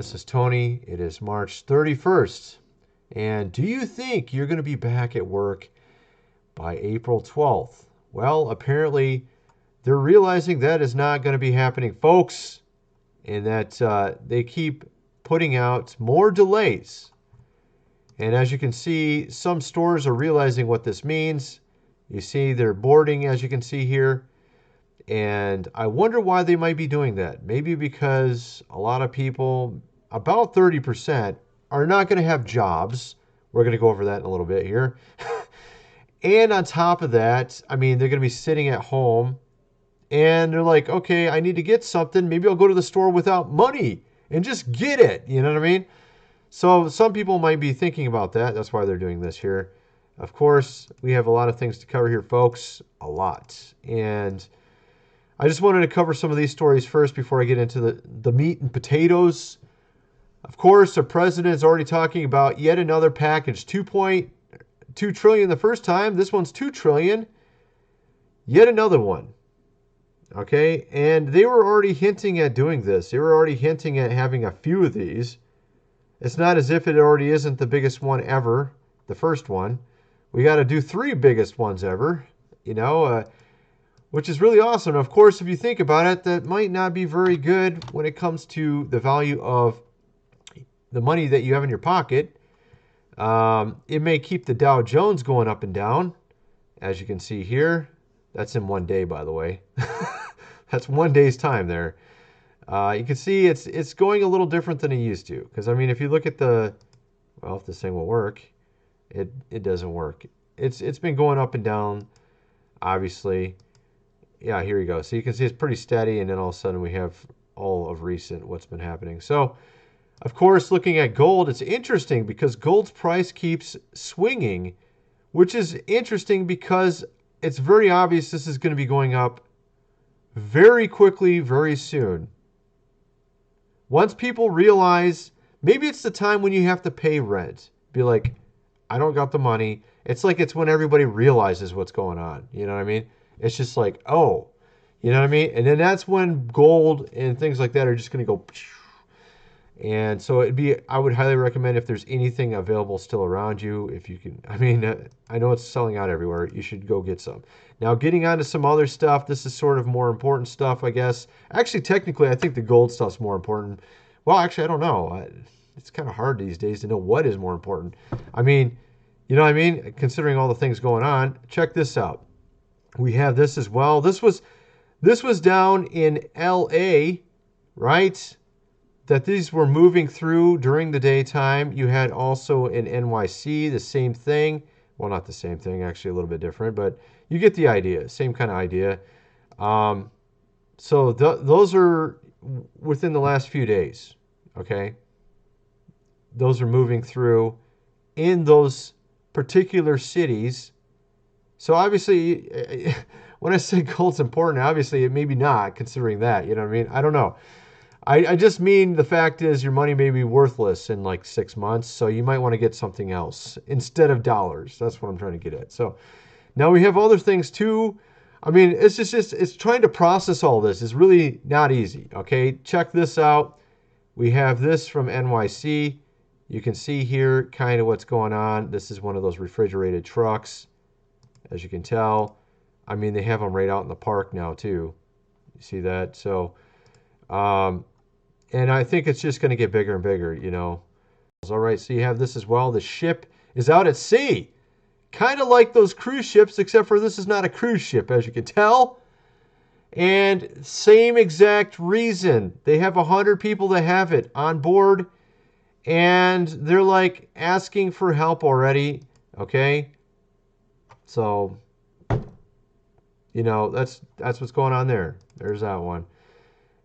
This is Tony. It is March 31st. And do you think you're going to be back at work by April 12th? Well, apparently they're realizing that is not going to be happening, folks, and that they keep putting out more delays. And as you can see, some stores are realizing what this means. You see they're boarding, as you can see here. And I wonder why they might be doing that. Maybe because a lot of people, about 30%, are not going to have jobs. We're going to go over that in a little bit here. And on top of that, I mean, they're going to be sitting at home and they're like, okay, I need to get something. Maybe I'll go to the store without money and just get it. You know what I mean? So some people might be thinking about that. That's why they're doing this here. Of course, we have a lot of things to cover here, folks. A lot. And I just wanted to cover some of these stories first before I get into the meat and potatoes. Of course, the president is already talking about yet another package. 2.2 trillion the first time. This one's 2 trillion. Yet another one. Okay? And they were already hinting at doing this. They were already hinting at having a few of these. It's not as if it already isn't the biggest one ever, the first one. We got to do 3 biggest ones ever, which is really awesome. Of course, if you think about it, that might not be very good when it comes to the value of the money that you have in your pocket. It may keep the Dow Jones going up and down, as you can see here. That's in 1 day, by the way. That's 1 day's time there. You can see it's going a little different than it used to. Because, I mean, if you look at if this thing will work, it doesn't work. It's been going up and down, obviously. Yeah, here you go. So you can see it's pretty steady, and then all of a sudden we have all of recent what's been happening. So, of course, looking at gold, it's interesting because gold's price keeps swinging, which is interesting because it's very obvious this is going to be going up very quickly, very soon. Once people realize, maybe it's the time when you have to pay rent. Be like, I don't got the money. It's like it's when everybody realizes what's going on. You know what I mean? It's just like, oh, you know what I mean? And then that's when gold and things like that are just going to go. And so I would highly recommend if there's anything available still around you, if you can, I know it's selling out everywhere. You should go get some. Now, getting on to some other stuff, this is sort of more important stuff, I guess. Actually, technically, I think the gold stuff's more important. Well, actually, I don't know. It's kind of hard these days to know what is more important. I mean, you know what I mean? Considering all the things going on, check this out. We have this as well. This was down in LA, right? That these were moving through during the daytime. You had also in NYC the same thing. Well, not the same thing, actually a little bit different, but you get the idea. Same kind of idea. So those are within the last few days, okay? Those are moving through in those particular cities. So obviously, when I say gold's important, obviously it maybe not, considering that, you know what I mean? I don't know. I just mean the fact is your money may be worthless in like 6 months, so you might want to get something else instead of dollars. That's what I'm trying to get at. So now we have other things too. I mean, it's trying to process all this is really not easy, okay? Check this out. We have this from NYC. You can see here kind of what's going on. This is one of those refrigerated trucks, as you can tell. I mean, they have them right out in the park now too. You see that? So, and I think it's just going to get bigger and bigger, All right, so you have this as well. The ship is out at sea. Kind of like those cruise ships, except for this is not a cruise ship, as you can tell. And same exact reason. They have 100 people that have it on board. And they're like asking for help already, okay? So, that's what's going on there. There's that one.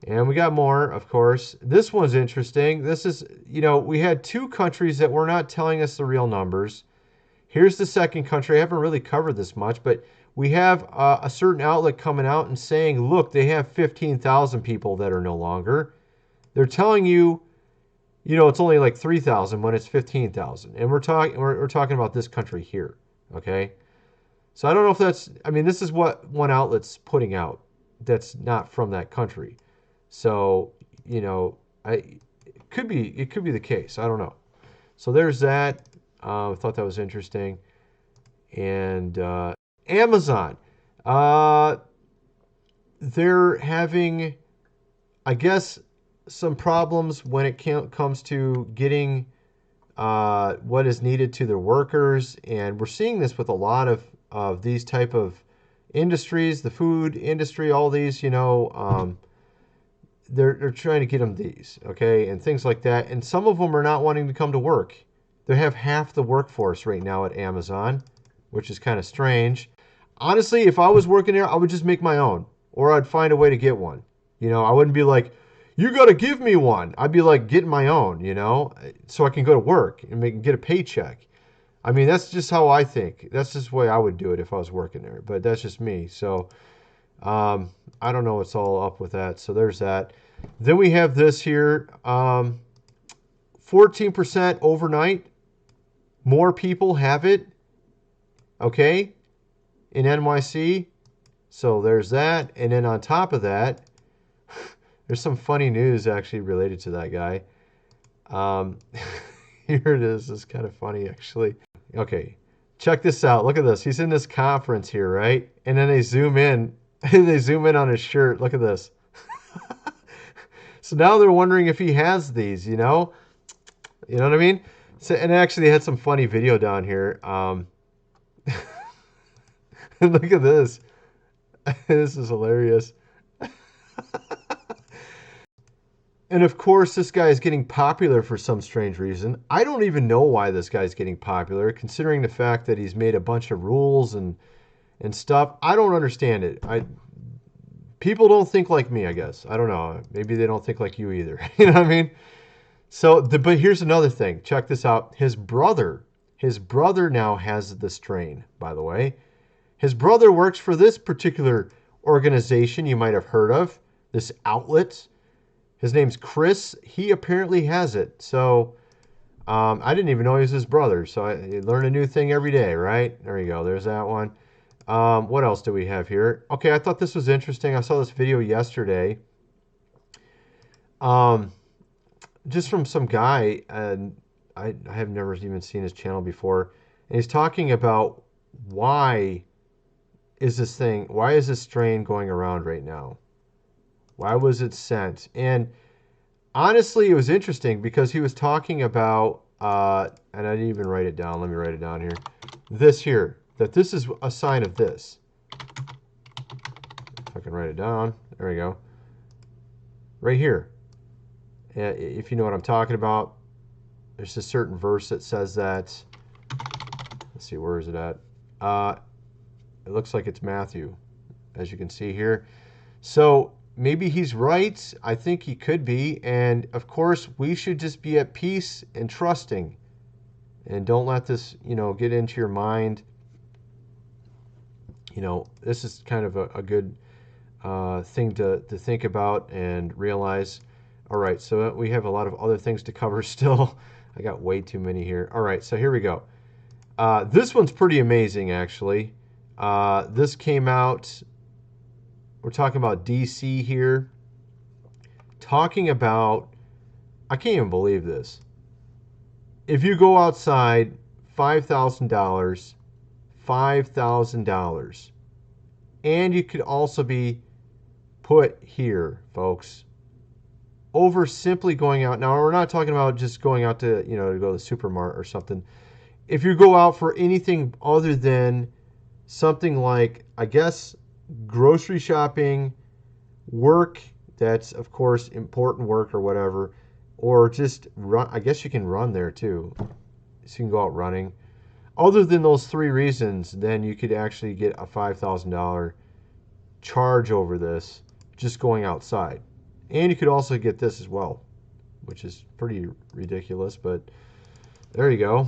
And we got more, of course. This one's interesting. This is, we had 2 countries that were not telling us the real numbers. Here's the second country. I haven't really covered this much, but we have a certain outlet coming out and saying, look, they have 15,000 people that are no longer. They're telling you, it's only like 3,000 when it's 15,000. And we're talking about this country here, okay? So I don't know if this is what one outlet's putting out that's not from that country. So, it could be the case. I don't know. So there's that. I thought that was interesting. And Amazon, they're having, I guess, some problems when it comes to getting what is needed to their workers. And we're seeing this with a lot of these type of industries, the food industry, all these, they're trying to get them these, okay, and things like that. And some of them are not wanting to come to work. They have half the workforce right now at Amazon, which is kind of strange. Honestly, if I was working there, I would just make my own, or I'd find a way to get one. I wouldn't be like, you got to give me one. I'd be like, get my own, so I can go to work and get a paycheck. I mean, that's just how I think. That's just the way I would do it if I was working there. But that's just me. So I don't know what's all up with that. So there's that. Then we have this here. 14% overnight. More people have it. Okay. In NYC. So there's that. And then on top of that, there's some funny news actually related to that guy. Here it is. It's kind of funny, actually. Okay, check this out. Look at this. He's in this conference here, right? And then they zoom in. They zoom in on his shirt. Look at this. So now they're wondering if he has these, You know what I mean? So, and actually, they had some funny video down here. Look at this. This is hilarious. And of course, this guy is getting popular for some strange reason. I don't even know why this guy's getting popular, considering the fact that he's made a bunch of rules and stuff. I don't understand it. People don't think like me, I guess. I don't know. Maybe they don't think like you either. You know what I mean? So, but here's another thing. Check this out. His brother now has the strain, by the way. His brother works for this particular organization you might have heard of, this outlet. His name's Chris. He apparently has it. So I didn't even know he was his brother. So I learn a new thing every day, right? There you go. There's that one. What else do we have here? Okay, I thought this was interesting. I saw this video yesterday. Just from some guy, and I have never even seen his channel before. And he's talking about why is this strain going around right now? Why was it sent? And honestly, it was interesting because he was talking about, and I didn't even write it down. Let me write it down here. This here, that this is a sign of this. If I can write it down. There we go. Right here. If you know what I'm talking about, there's a certain verse that says that. Let's see, where is it at? It looks like it's Matthew, as you can see here. So maybe he's right. I think he could be. And of course, we should just be at peace and trusting. And don't let this, get into your mind. This is kind of a good thing to think about and realize. All right, so we have a lot of other things to cover still. I got way too many here. All right, so here we go. This one's pretty amazing, actually. This came out... We're talking about DC here. Talking about, I can't even believe this. If you go outside, $5,000, $5,000. And you could also be put here, folks. Over simply going out. Now, we're not talking about just going out to, to go to the supermarket or something. If you go out for anything other than something like, I guess, grocery shopping, work, that's of course important work or whatever, or just run. I guess you can run there too, so you can go out running. Other than those three reasons, then you could actually get a $5,000 charge over this just going outside. And you could also get this as well, which is pretty ridiculous, but there you go.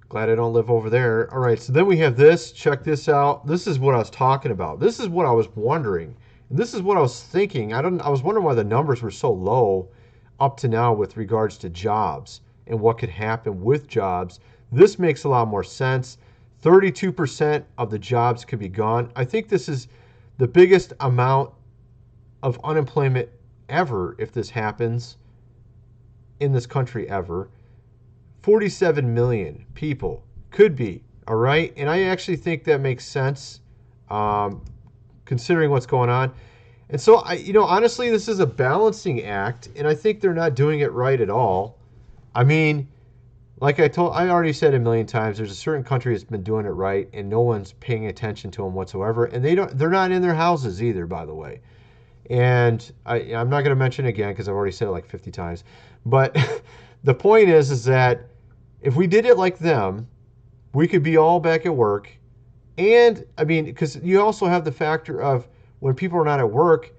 Glad I don't live over there. All right, so then we have this. Check this out. This is what I was talking about. This is what I was wondering. This is what I was thinking. I was wondering why the numbers were so low up to now with regards to jobs and what could happen with jobs. This makes a lot more sense. 32% of the jobs could be gone. I think this is the biggest amount of unemployment ever if this happens in this country ever. 47 million people could be, all right? And I actually think that makes sense, considering what's going on. And so, honestly, this is a balancing act, and I think they're not doing it right at all. I mean, like I already said a million times, there's a certain country that's been doing it right, and no one's paying attention to them whatsoever. And they're not in their houses either, by the way. And I'm not going to mention it again because I've already said it like 50 times. But the point is that if we did it like them, we could be all back at work. And, I mean, because you also have the factor of when people are not at work,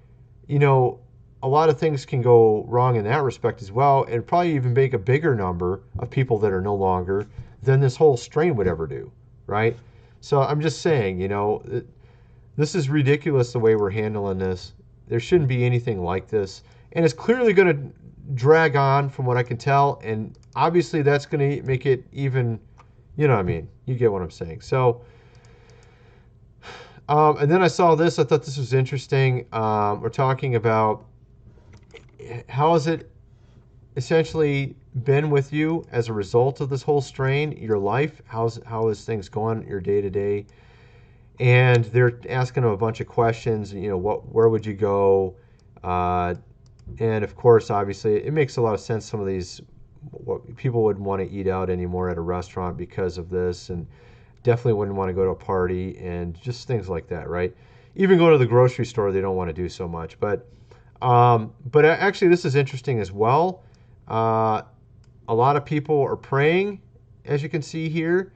a lot of things can go wrong in that respect as well, and probably even make a bigger number of people that are no longer than this whole strain would ever do, right? So I'm just saying, this is ridiculous the way we're handling this. There shouldn't be anything like this. And it's clearly going to drag on from what I can tell, and obviously that's going to make it even, you get what I'm saying. So, and then I saw this. I thought this was interesting. We're talking about how has it essentially been with you as a result of this whole strain, your life? How is things going, your day-to-day? And they're asking them a bunch of questions. Where would you go? And of course, obviously, it makes a lot of sense. Some of these, what people wouldn't want to eat out anymore at a restaurant because of this, and definitely wouldn't want to go to a party and just things like that, right? Even go to the grocery store, they don't want to do so much. But actually, this is interesting as well. A lot of people are praying, as you can see here,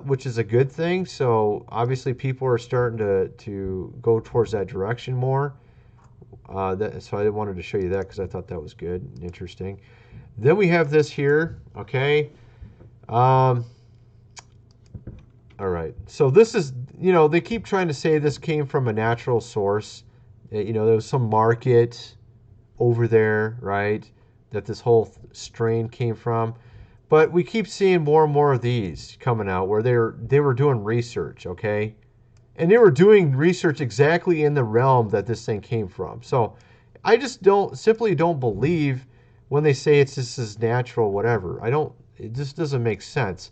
which is a good thing. So obviously, people are starting to go towards that direction more. So I wanted to show you that because I thought that was good and interesting. Then we have this here, okay? All right. So this is, they keep trying to say this came from a natural source. There was some market over there, right, that this whole strain came from. But we keep seeing more and more of these coming out where they were doing research, okay? And they were doing research exactly in the realm that this thing came from. So I just simply don't believe when they say this is natural, whatever. It just doesn't make sense.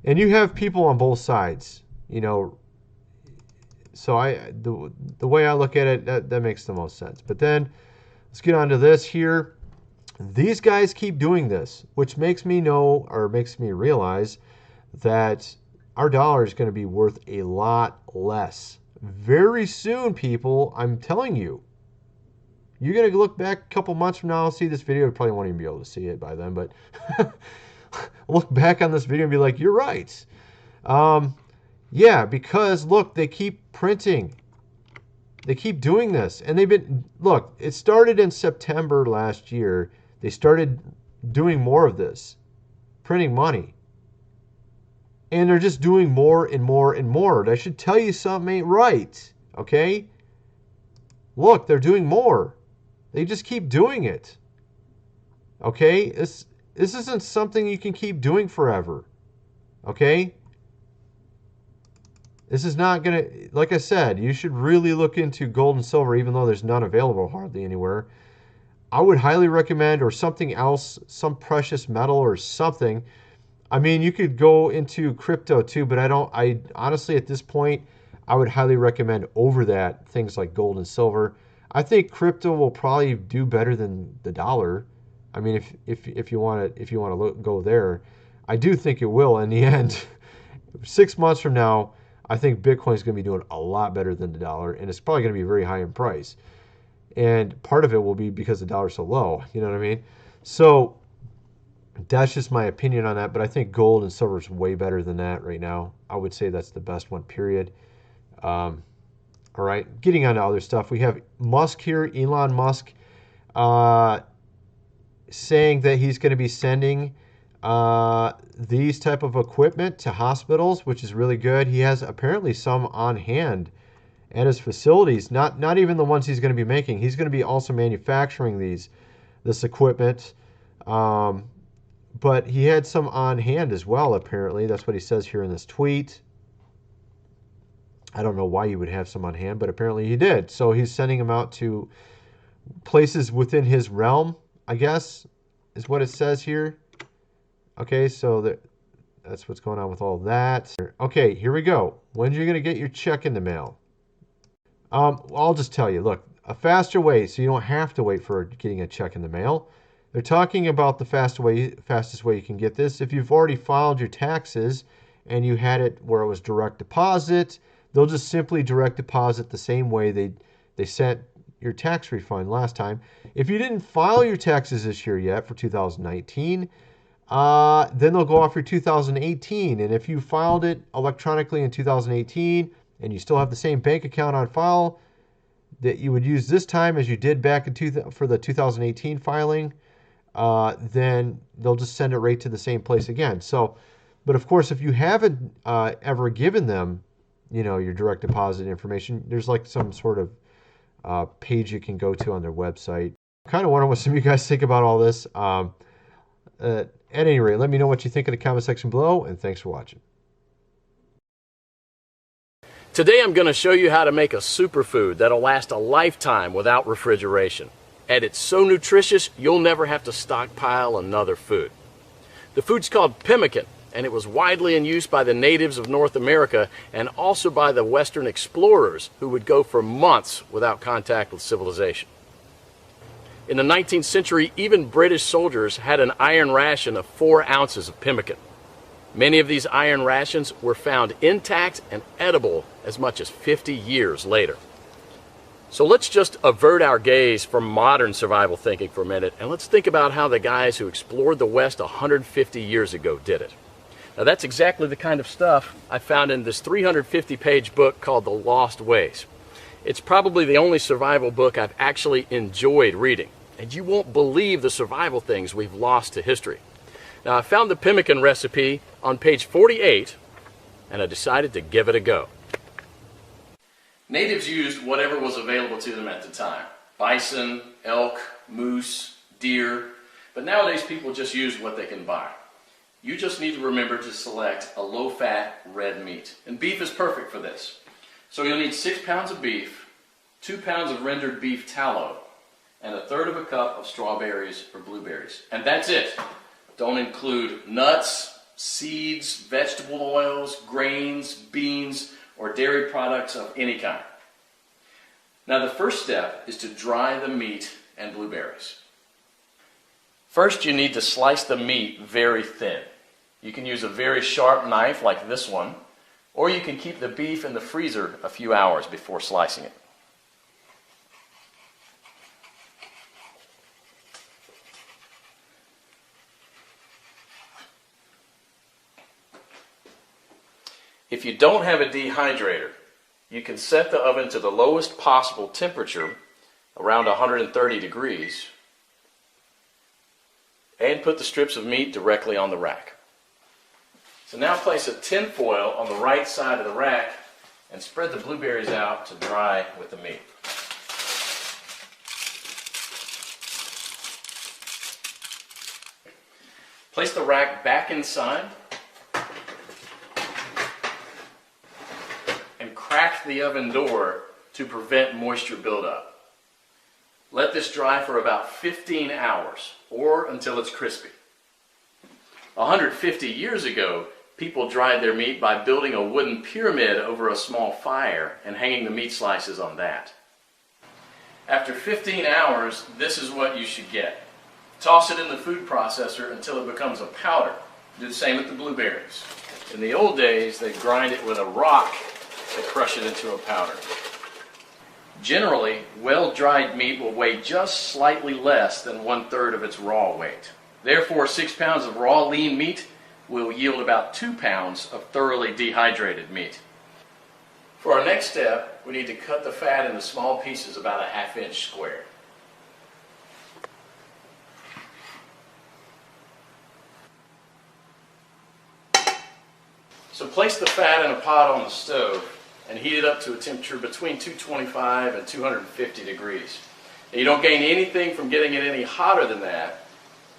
And you have people on both sides, So the way I look at it, that makes the most sense. But then let's get on to this here. These guys keep doing this, which makes me realize that our dollar is going to be worth a lot less very soon, people. I'm telling you. You're going to look back a couple months from now, see this video. You probably won't even be able to see it by then, but look back on this video and be like, you're right. Yeah, because look, they keep printing. They keep doing this. And it started in September last year. They started doing more of this, printing money. And they're just doing more and more and more. That should tell you something ain't right, okay? Look, they're doing more. They just keep doing it, okay? This isn't something you can keep doing forever, okay? This is not going to, like I said, you should really look into gold and silver, even though there's none available hardly anywhere. I would highly recommend, or something else, some precious metal or something. I mean, you could go into crypto too, but I honestly, at this point, I would highly recommend over that things like gold and silver. I think crypto will probably do better than the dollar. I mean, if you want to go there, I do think it will in the end. 6 months from now, I think Bitcoin is going to be doing a lot better than the dollar, and it's probably going to be very high in price. And part of it will be because the dollar's so low. You know what I mean? So that's just my opinion on that. But I think gold and silver is way better than that right now. I would say that's the best one, period. All right. Getting on to other stuff. We have Musk here, Elon Musk, saying that he's going to be sending these type of equipment to hospitals, which is really good. He has apparently some on hand at his facilities, not even the ones he's going to be making. He's going to be also manufacturing this equipment, but he had some on hand as well, apparently. That's what he says here in this tweet. I don't know why you would have some on hand, but apparently he did. So he's sending them out to places within his realm, I guess, is what it says here. Okay, so that's what's going on with all that. Okay, here we go. When are you going to get your check in the mail? I'll just tell you, look, a faster way, so you don't have to wait for getting a check in the mail. They're talking about the fastest way you can get this. If you've already filed your taxes and you had it where it was direct deposit, they'll just simply direct deposit the same way they sent your tax refund last time. If you didn't file your taxes this year yet for 2019, then they'll go off your 2018. And if you filed it electronically in 2018 and you still have the same bank account on file that you would use this time as you did back for the 2018 filing, then they'll just send it right to the same place again. So, but of course, if you haven't ever given them, your direct deposit information, there's like some sort of page you can go to on their website. I kind of wonder what some of you guys think about all this. At any rate, let me know what you think in the comment section below, and thanks for watching. Today I'm going to show you how to make a superfood that'll last a lifetime without refrigeration. And it's so nutritious, you'll never have to stockpile another food. The food's called pemmican, and it was widely in use by the natives of North America and also by the Western explorers who would go for months without contact with civilization. In the 19th century, even British soldiers had an iron ration of 4 ounces of pemmican. Many of these iron rations were found intact and edible as much as 50 years later. So let's just avert our gaze from modern survival thinking for a minute, and let's think about how the guys who explored the West 150 years ago did it. Now that's exactly the kind of stuff I found in this 350-page book called The Lost Ways. It's probably the only survival book I've actually enjoyed reading, and you won't believe the survival things we've lost to history. Now I found the pemmican recipe on page 48, and I decided to give it a go. Natives used whatever was available to them at the time. Bison, elk, moose, deer, but nowadays people just use what they can buy. You just need to remember to select a low-fat red meat, and beef is perfect for this. So you'll need 6 pounds of beef, 2 pounds of rendered beef tallow, and 1/3 of a cup of strawberries or blueberries. And that's it. Don't include nuts, seeds, vegetable oils, grains, beans, or dairy products of any kind. Now the first step is to dry the meat and blueberries. First you need to slice the meat very thin. You can use a very sharp knife like this one, or you can keep the beef in the freezer a few hours before slicing it. If you don't have a dehydrator, you can set the oven to the lowest possible temperature, around 130 degrees, and put the strips of meat directly on the rack. So now place a tin foil on the right side of the rack and spread the blueberries out to dry with the meat. Place the rack back inside and crack the oven door to prevent moisture buildup. Let this dry for about 15 hours or until it's crispy. 150 years ago, people dried their meat by building a wooden pyramid over a small fire and hanging the meat slices on that. After 15 hours, this is what you should get. Toss it in the food processor until it becomes a powder. Do the same with the blueberries. In the old days, they'd grind it with a rock to crush it into a powder. Generally, well-dried meat will weigh just slightly less than 1/3 of its raw weight. Therefore, 6 pounds of raw lean meat will yield about 2 pounds of thoroughly dehydrated meat. For our next step, we need to cut the fat into small pieces about a 1/2 inch square. So place the fat in a pot on the stove and heat it up to a temperature between 225 and 250 degrees. And you don't gain anything from getting it any hotter than that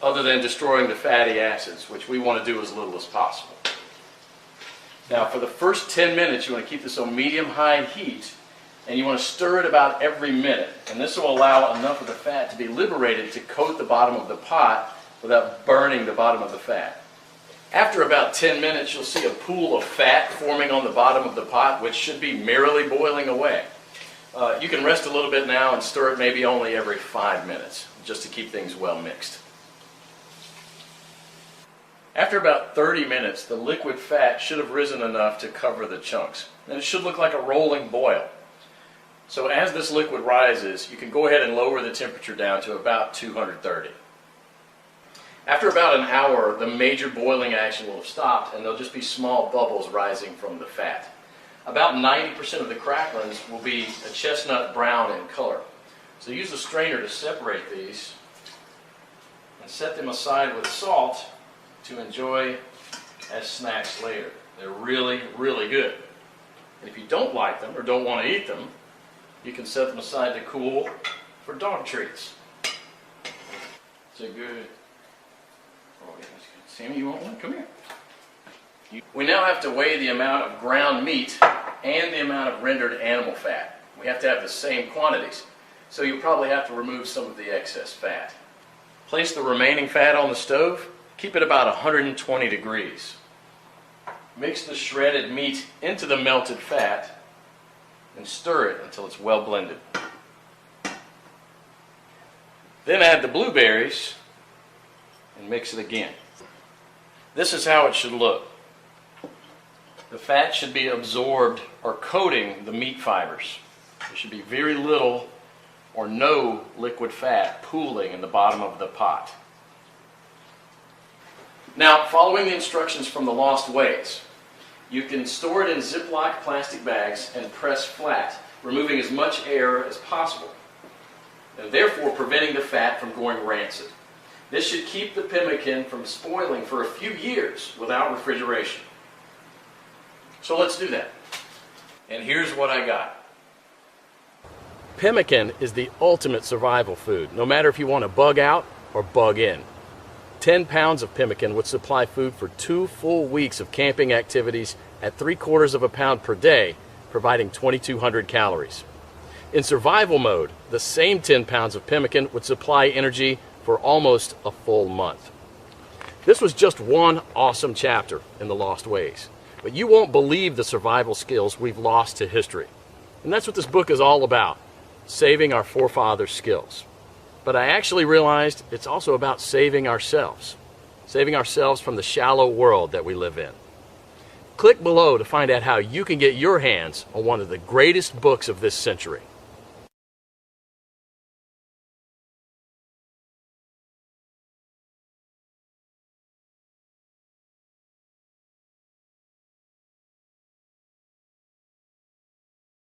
other than destroying the fatty acids, which we want to do as little as possible. Now for the first 10 minutes you want to keep this on medium-high heat and you want to stir it about every minute. And this will allow enough of the fat to be liberated to coat the bottom of the pot without burning the bottom of the fat. After about 10 minutes, you'll see a pool of fat forming on the bottom of the pot, which should be merrily boiling away. You can rest a little bit now and stir it maybe only every 5 minutes, just to keep things well mixed. After about 30 minutes, the liquid fat should have risen enough to cover the chunks. And it should look like a rolling boil. So as this liquid rises, you can go ahead and lower the temperature down to about 230. After about an hour, the major boiling action will have stopped, and there'll just be small bubbles rising from the fat. About 90% of the cracklings will be a chestnut brown in color. So use the strainer to separate these and set them aside with salt to enjoy as snacks later. They're really, really good. And if you don't like them or don't want to eat them, you can set them aside to cool for dog treats. It's a good... Oh, yeah, that's good. Sammy, you want one? Come here. We now have to weigh the amount of ground meat and the amount of rendered animal fat. We have to have the same quantities, so you'll probably have to remove some of the excess fat. Place the remaining fat on the stove. Keep it about 120 degrees. Mix the shredded meat into the melted fat and stir it until it's well blended. Then add the blueberries and mix it again. This is how it should look. The fat should be absorbed or coating the meat fibers. There should be very little or no liquid fat pooling in the bottom of the pot. Now, following the instructions from the Lost Ways, you can store it in Ziploc plastic bags and press flat, removing as much air as possible, and therefore preventing the fat from going rancid. This should keep the pemmican from spoiling for a few years without refrigeration. So let's do that. And here's what I got. Pemmican is the ultimate survival food, no matter if you want to bug out or bug in. 10 pounds of pemmican would supply food for 2 full weeks of camping activities at 3/4 of a pound per day, providing 2,200 calories. In survival mode, the same 10 pounds of pemmican would supply energy for almost a full month. This was just one awesome chapter in the Lost Ways, but you won't believe the survival skills we've lost to history. And that's what this book is all about, saving our forefathers' skills. But I actually realized it's also about saving ourselves from the shallow world that we live in. Click below to find out how you can get your hands on one of the greatest books of this century.